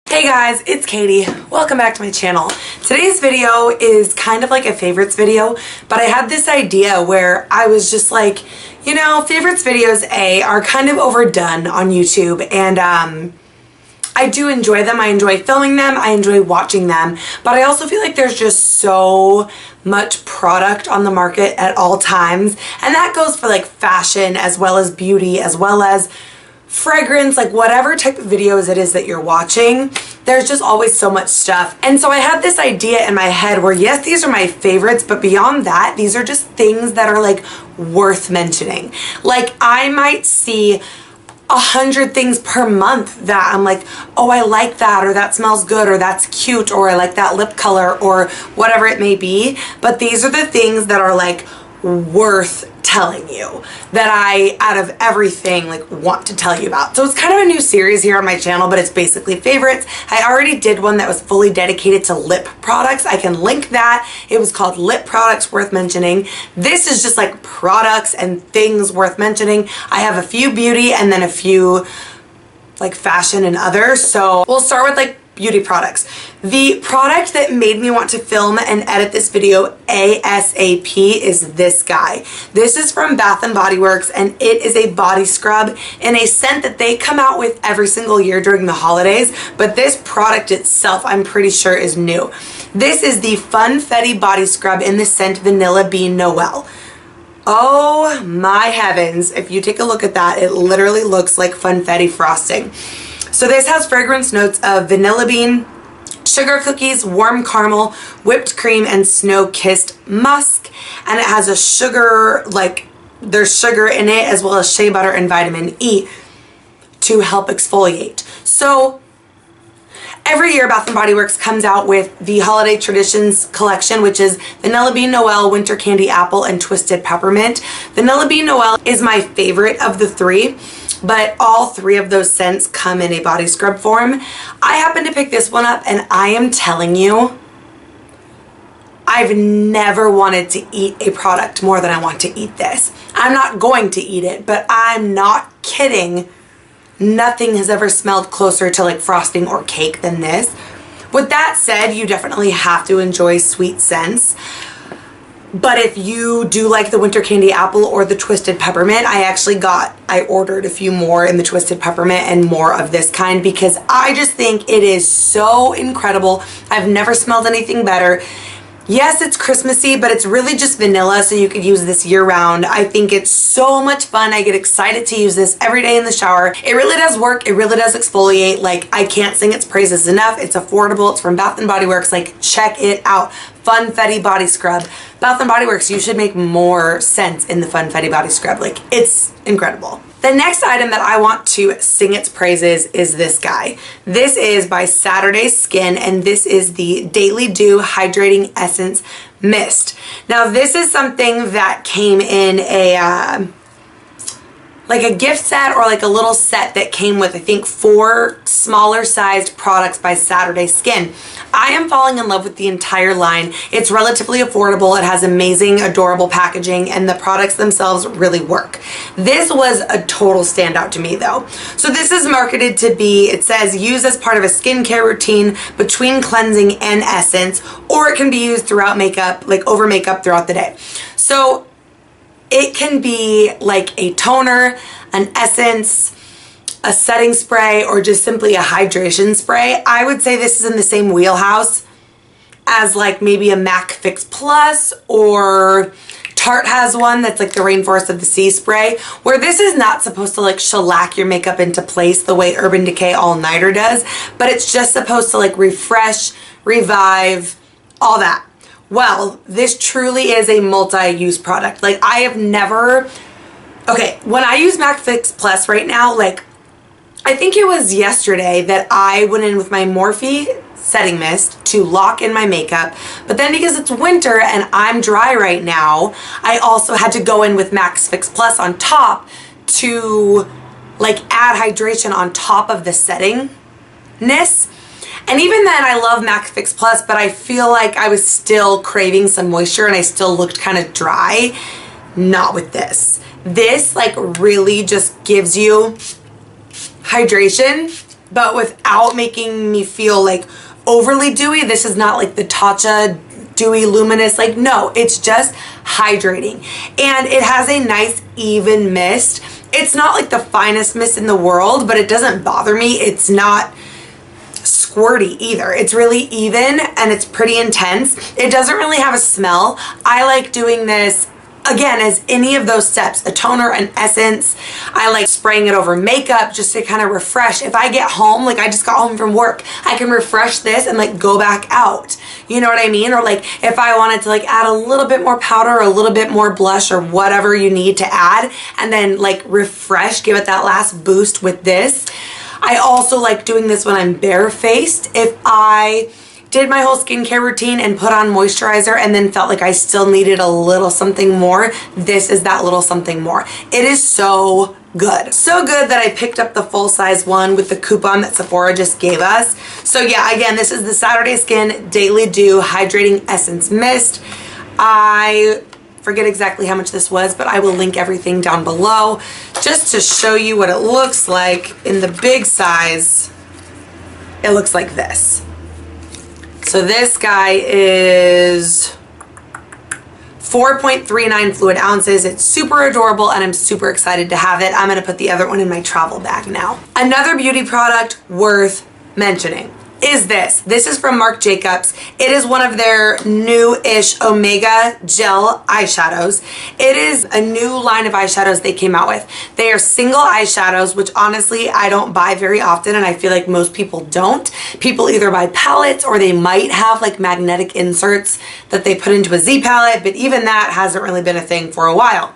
Hey guys, it's Katie. Welcome back to my channel. Today's video is kind of like a favorites video, but I had this idea where I was just like, you know, favorites videos are kind of overdone on YouTube, and I do enjoy them. I enjoy filming them. I enjoy watching them, but I also feel like there's just so much product on the market at all times, and that goes for like fashion as well as beauty as well as fragrance, like whatever type of videos it is that you're watching, there's just always so much stuff. And so I had this idea in my head where yes, these are my favorites, but beyond that, these are just things that are like worth mentioning. Like I might see 100 things per month that I'm like, oh, I like that, or that smells good, or that's cute, or I like that lip color, or whatever it may be. But these are the things that are like worth telling you, that I, out of everything, like want to tell you about. So it's kind of a new series here on my channel, but it's basically favorites. I already did one that was fully dedicated to lip products. I can link that. It was called Lip Products Worth Mentioning. This is just like products and things worth mentioning. I have a few beauty and then a few like fashion and others. So we'll start with like beauty products. The product that made me want to film and edit this video ASAP is this guy. This is from Bath & Body Works, and it is a body scrub in a scent that they come out with every single year during the holidays, but this product itself I'm pretty sure is new. This is the Funfetti body scrub in the scent Vanilla Bean Noel. Oh my heavens, if you take a look at that, it literally looks like Funfetti frosting. So this has fragrance notes of vanilla bean, sugar cookies, warm caramel, whipped cream, and snow-kissed musk. And it has a sugar, like there's sugar in it, as well as shea butter and vitamin E to help exfoliate. So every year Bath & Body Works comes out with the Holiday Traditions collection, which is Vanilla Bean Noel, Winter Candy Apple, and Twisted Peppermint. Vanilla Bean Noel is my favorite of the three, but all three of those scents come in a body scrub form. I happen to pick this one up, and I am telling you, I've never wanted to eat a product more than I want to eat this. I'm not going to eat it, but I'm not kidding. Nothing has ever smelled closer to like frosting or cake than this. With that said, you definitely have to enjoy sweet scents. But if you do like the Winter Candy Apple or the Twisted Peppermint, I ordered a few more in the Twisted Peppermint and more of this kind because I just think it is so incredible. I've never smelled anything better. Yes, it's Christmassy, but it's really just vanilla, so you could use this year-round. I think it's so much fun. I get excited to use this every day in the shower. It really does work. It really does exfoliate. Like, I can't sing its praises enough. It's affordable. It's from Bath & Body Works. Like, check it out. Funfetti Body Scrub. Bath & Body Works, you should make more scents in the Funfetti Body Scrub. Like, it's incredible. The next item that I want to sing its praises is this guy. This is by Saturday Skin, and this is the Daily Dew Hydrating Essence Mist. Now, this is something that came in a like a gift set, or like a little set that came with, I think, 4 smaller sized products by Saturday Skin. I am falling in love with the entire line. It's relatively affordable. It has amazing, adorable packaging, and the products themselves really work. This was a total standout to me though. So this is marketed to be, it says, use as part of a skincare routine between cleansing and essence, or it can be used throughout makeup, like over makeup throughout the day. So it can be like a toner, an essence, a setting spray, or just simply a hydration spray. I would say this is in the same wheelhouse as like maybe a MAC Fix Plus, or Tarte has one that's like the Rainforest of the Sea spray, where this is not supposed to like shellac your makeup into place the way Urban Decay All Nighter does, but it's just supposed to like refresh, revive, all that. Well, this truly is a multi-use product. Like, I have never, okay, when I use MAC Fix Plus right now, like, I think it was yesterday that I went in with my Morphe setting mist to lock in my makeup, but then because it's winter and I'm dry right now, I also had to go in with MAC Fix Plus on top to like add hydration on top of the settingness. And even then, I love MAC Fix Plus, but I feel like I was still craving some moisture and I still looked kind of dry. Not with this. This like really just gives you hydration but without making me feel like overly dewy. This is not like the Tatcha dewy luminous, like no, it's just hydrating, and it has a nice even mist. It's not like the finest mist in the world, but it doesn't bother me. It's not squirty either. It's really even and it's pretty intense. It doesn't really have a smell. I like doing this again as any of those steps, a toner, an essence. I like spraying it over makeup just to kind of refresh. If I get home, like I just got home from work, I can refresh this and like go back out. You know what I mean? Or like if I wanted to like add a little bit more powder or a little bit more blush or whatever you need to add, and then like refresh, give it that last boost with this. I also like doing this when I'm barefaced. If I did my whole skincare routine and put on moisturizer and then felt like I still needed a little something more, this is that little something more. It is so good. So good that I picked up the full size one with the coupon that Sephora just gave us. So yeah, again, this is the Saturday Skin Daily Dew Hydrating Essence Mist. I forget exactly how much this was, but I will link everything down below just to show you what it looks like in the big size. It looks like this. So this guy is 4.39 fluid ounces. It's super adorable and I'm super excited to have it. I'm gonna put the other one in my travel bag now. Another beauty product worth mentioning is this. This is from Marc Jacobs. It is one of their new-ish Omega gel eyeshadows. It is a new line of eyeshadows they came out with. They are single eyeshadows, which honestly I don't buy very often, and I feel like most people don't. People either buy palettes or they might have like magnetic inserts that they put into a Z palette, but even that hasn't really been a thing for a while.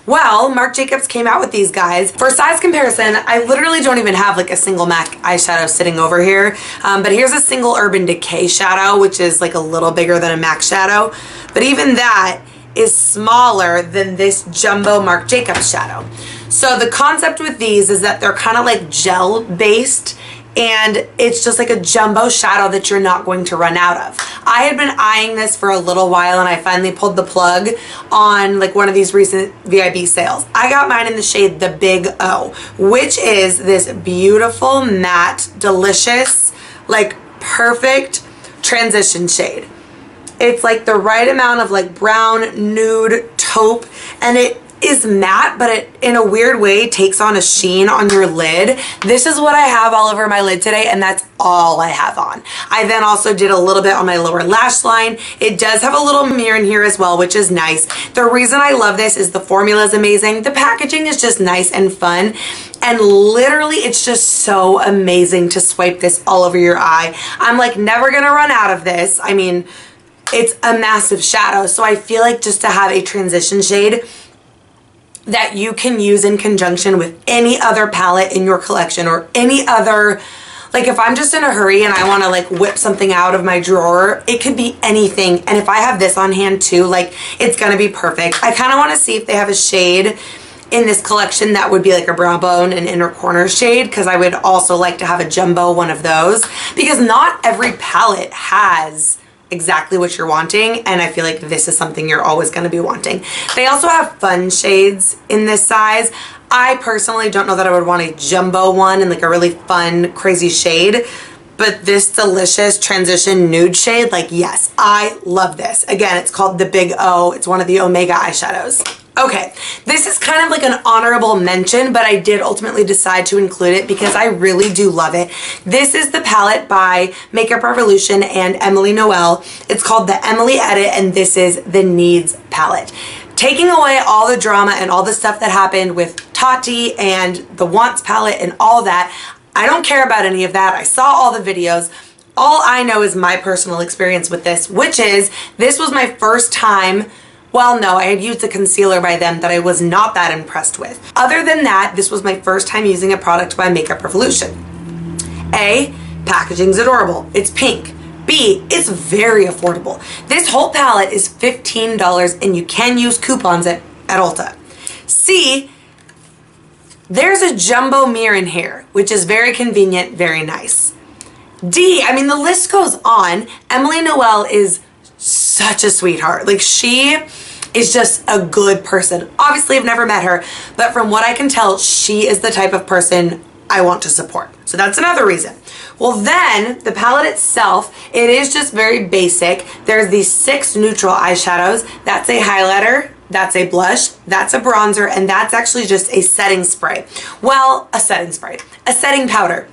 Well, Marc Jacobs came out with these guys. For size comparison, I literally don't even have like a single MAC eyeshadow sitting over here. But here's a single Urban Decay shadow, which is like a little bigger than a MAC shadow. But even that is smaller than this jumbo Marc Jacobs shadow. So the concept with these is that they're kind of like gel based, and it's just like a jumbo shadow that you're not going to run out of. I had been eyeing this for a little while and I finally pulled the plug on like one of these recent VIB sales. I got mine in the shade The Big O, which is this beautiful, matte, delicious, like perfect transition shade. It's like the right amount of like brown, nude, taupe, and it is matte, but it in a weird way takes on a sheen on your lid. This is what I have all over my lid today, and that's all I have on. I then also did a little bit on my lower lash line. It does have a little mirror in here as well, which is nice. The reason I love this is the formula is amazing. The packaging is just nice and fun. And literally, it's just so amazing to swipe this all over your eye. I'm like never gonna run out of this. I mean, it's a massive shadow, so I feel like just to have a transition shade that you can use in conjunction with any other palette in your collection or any other, like if I'm just in a hurry and I want to like whip something out of my drawer, it could be anything. And if I have this on hand too, like it's gonna be perfect. I kind of want to see if they have a shade in this collection that would be like a brow bone and inner corner shade, because I would also like to have a jumbo one of those, because not every palette has exactly what you're wanting, and I feel like this is something you're always going to be wanting. They also have fun shades in this size. I personally don't know that I would want a jumbo one and like a really fun crazy shade, but this delicious transition nude shade, like yes, I love this. Again, it's called The Big O. It's one of the Omega eyeshadows. Okay, this is kind of like an honorable mention, but I did ultimately decide to include it because I really do love it. This is the palette by Makeup Revolution and Emily Noel. It's called the Emily Edit, and this is the Needs palette. Taking away all the drama and all the stuff that happened with Tati and the Wants palette and all that, I don't care about any of that. I saw all the videos. All I know is my personal experience with this, which is this was my first time. Well, no, I had used a concealer by them that I was not that impressed with. Other than that, this was my first time using a product by Makeup Revolution. A, packaging's adorable. It's pink. B, it's very affordable. This whole palette is $15 and you can use coupons at Ulta. C, there's a jumbo mirror in here, which is very convenient, very nice. D, I mean, the list goes on. Emily Noel is such a sweetheart. Like, she is just a good person. Obviously, I've never met her, but from what I can tell, she is the type of person I want to support. So that's another reason. Well, then the palette itself, it is just very basic. There's these 6 neutral eyeshadows. That's a highlighter, that's a blush, that's a bronzer, and that's actually just a setting spray. Well, a setting powder.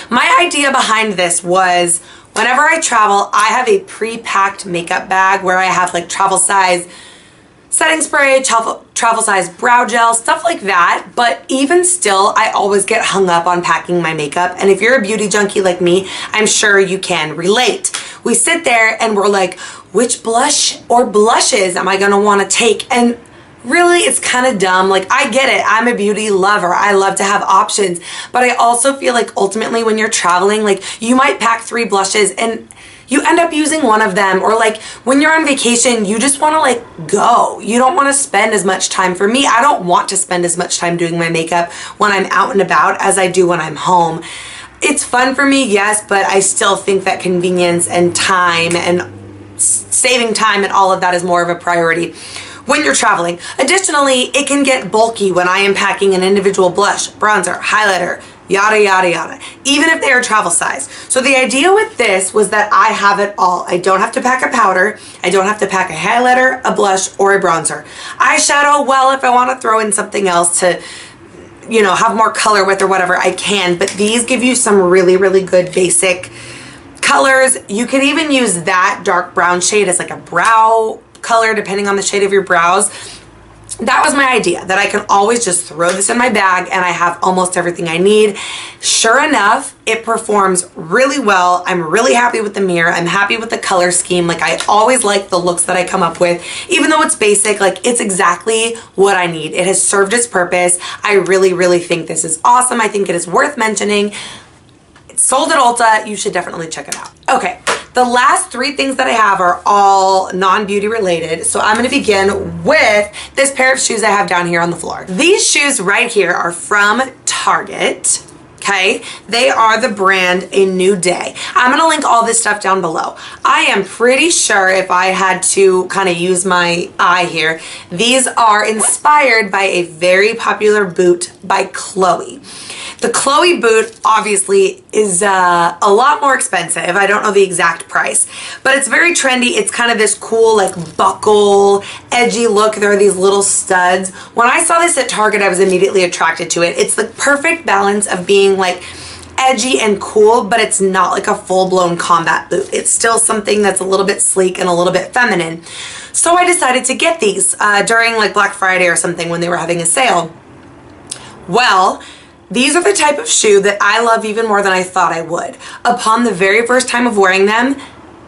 My idea behind this was whenever I travel, I have a pre-packed makeup bag where I have like travel size setting spray, travel size brow gel, stuff like that. But even still, I always get hung up on packing my makeup. And if you're a beauty junkie like me, I'm sure you can relate. We sit there and we're like, which blush or blushes am I gonna wanna take? And really, it's kind of dumb. Like, I get it. I'm a beauty lover. I love to have options. But I also feel like ultimately when you're traveling, like you might pack 3 blushes and you end up using one of them, or like when you're on vacation, you just want to like go. You don't want to spend as much time. For me, I don't want to spend as much time doing my makeup when I'm out and about as I do when I'm home. It's fun for me, yes, but I still think that convenience and time and saving time and all of that is more of a priority when you're traveling. Additionally, it can get bulky when I am packing an individual blush, bronzer, highlighter, yada, yada, yada, even if they are travel size. So the idea with this was that I have it all. I don't have to pack a powder. I don't have to pack a highlighter, a blush, or a bronzer. Eyeshadow, well, if I want to throw in something else to, you know, have more color with or whatever, I can. But these give you some really, really good basic colors. You can even use that dark brown shade as like a brow color, depending on the shade of your brows. That was my idea, that I can always just throw this in my bag and I have almost everything I need. Sure enough, it performs really well. I'm really happy with the mirror. I'm happy with the color scheme. Like, I always like the looks that I come up with. Even though it's basic, like, it's exactly what I need. It has served its purpose. I really, really think this is awesome. I think it is worth mentioning. It's sold at Ulta. You should definitely check it out. Okay. The last 3 things that I have are all non-beauty related. So I'm going to begin with this pair of shoes I have down here on the floor. These shoes right here are from Target. Okay, they are the brand A New Day. I'm going to link all this stuff down below. I am pretty sure, if I had to kind of use my eye here, these are inspired by a very popular boot by Chloe. The Chloe boot obviously is a lot more expensive. I don't know the exact price, but it's very trendy. It's kind of this cool like buckle, edgy look. There are these little studs. When I saw this at Target, I was immediately attracted to it. It's the perfect balance of being like edgy and cool, but it's not like a full-blown combat boot. It's still something that's a little bit sleek and a little bit feminine. So I decided to get these during like Black Friday or something when they were having a sale. Well, these are the type of shoe that I love even more than I thought I would. Upon the very first time of wearing them,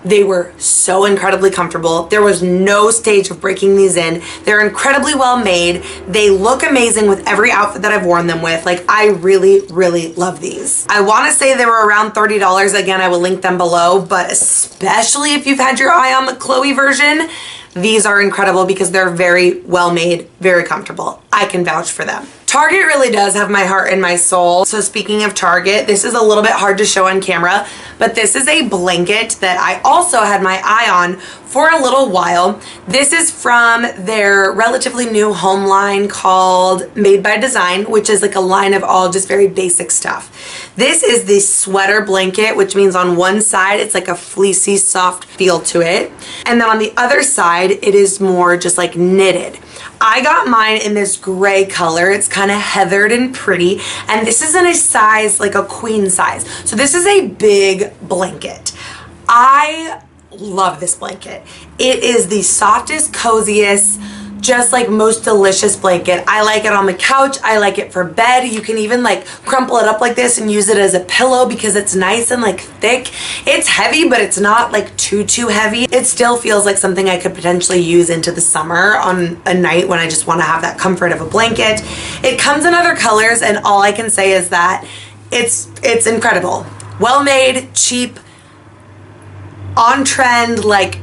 they were so incredibly comfortable. There was no stage of breaking these in. They're incredibly well made. They look amazing with every outfit that I've worn them with. Like, I really, really love these. I want to say they were around $30. Again, I will link them below, but especially if you've had your eye on the Chloe version, these are incredible because they're very well made, very comfortable. I can vouch for them. Target really does have my heart and my soul. So speaking of Target, this is a little bit hard to show on camera, but this is a blanket that I also had my eye on for a little while. This is from their relatively new home line called Made by Design, which is like a line of all just very basic stuff. This is the sweater blanket, which means on one side it's like a fleecy, soft feel to it. And then on the other side, it is more just like knitted. I got mine in this gray color. It's kind of heathered and pretty. And this is in a size, like a queen size. So this is a big blanket. I love this blanket. It is the softest, coziest, just like most delicious blanket. I like it on the couch. I like it for bed. You can even like crumple it up like this and use it as a pillow because it's nice and like thick. It's heavy, but it's not like too heavy. It still feels like something I could potentially use into the summer on a night when I just want to have that comfort of a blanket. It comes in other colors, and all I can say is that it's incredible. Well made, cheap, on trend, like,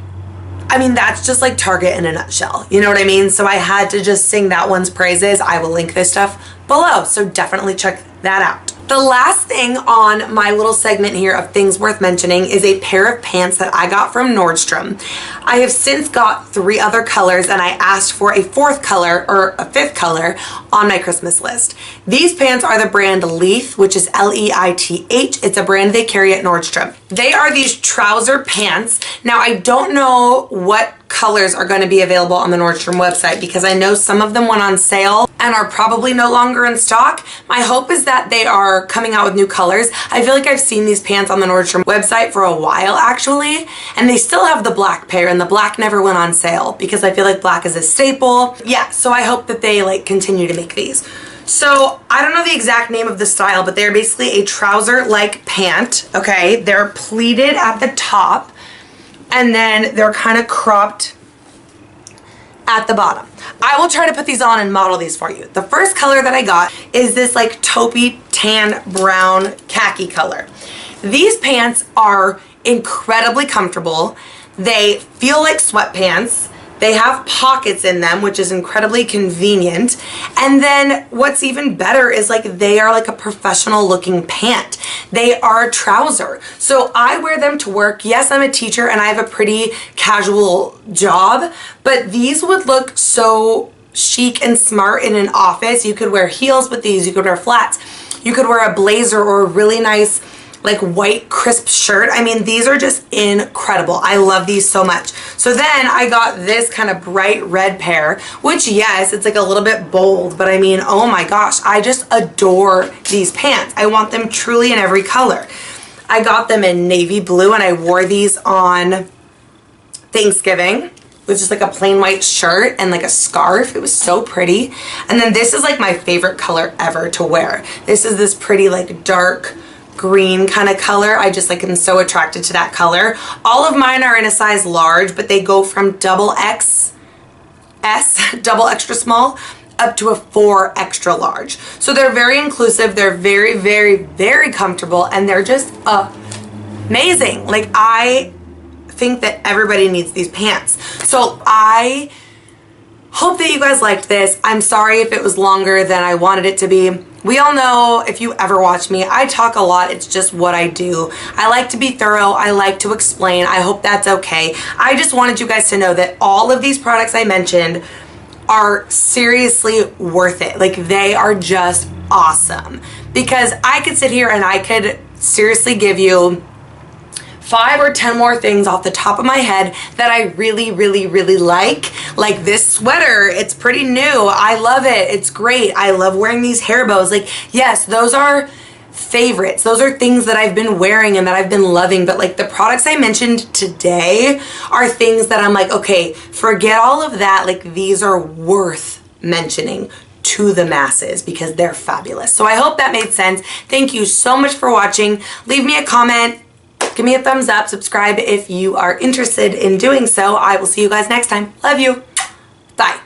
I mean, that's just like Target in a nutshell. You know what I mean? So I had to just sing that one's praises. I will link this stuff below, so definitely check that out. The last thing on my little segment here of things worth mentioning is a pair of pants that I got from Nordstrom. I have since got 3 other colors, and I asked for a 4th color or a 5th color on my Christmas list. These pants are the brand Leith, which is L-E-I-T-H. It's a brand they carry at Nordstrom. They are these trouser pants. Now, I don't know what colors are going to be available on the Nordstrom website because I know some of them went on sale and are probably no longer in stock. My hope is that they are coming out with new colors. I feel like I've seen these pants on the Nordstrom website for a while actually, and they still have the black pair, and the black never went on sale because I feel like black is a staple. Yeah, so I hope that they like continue to make these. So I don't know the exact name of the style, but they're basically a trouser-like pant, okay? They're pleated at the top, and then they're kind of cropped at the bottom. I will try to put these on and model these for you. The first color that I got is this like taupey tan brown khaki color. These pants are incredibly comfortable. They feel like sweatpants. They have pockets in them, which is incredibly convenient. And then what's even better is like they are like a professional looking pant. They are a trouser. So I wear them to work. Yes, I'm a teacher and I have a pretty casual job, but these would look so chic and smart in an office. You could wear heels with these. You could wear flats. You could wear a blazer or a really nice like white crisp shirt. I mean, these are just incredible. I love these so much. So then I got this kind of bright red pair, which yes, it's like a little bit bold, but I mean, oh my gosh, I just adore these pants. I want them truly in every color. I got them in navy blue and I wore these on Thanksgiving with just like a plain white shirt and like a scarf. It was so pretty. And then this is like my favorite color ever to wear. This is this pretty like dark green kind of color. I just like am so attracted to that color. All of mine are in a size large, but they go from double XS, double extra small, up to a 4 extra large. So they're very inclusive. They're very, very, very comfortable, and they're just amazing. Like I think that everybody needs these pants. So I hope that you guys liked this. I'm sorry if it was longer than I wanted it to be. We all know, if you ever watch me, I talk a lot. It's just what I do. I like to be thorough. I like to explain. I hope that's okay. I just wanted you guys to know that all of these products I mentioned are seriously worth it. Like, they are just awesome. Because I could sit here and I could seriously give you 5 or 10 more things off the top of my head that I really, really, really like. Like this sweater, it's pretty new. I love it. It's great. I love wearing these hair bows. Like, yes, those are favorites. Those are things that I've been wearing and that I've been loving. But like the products I mentioned today are things that I'm like, okay, forget all of that. Like, these are worth mentioning to the masses because they're fabulous. So I hope that made sense. Thank you so much for watching. Leave me a comment. Give me a thumbs up, subscribe if you are interested in doing so. I will see you guys next time. Love you. Bye.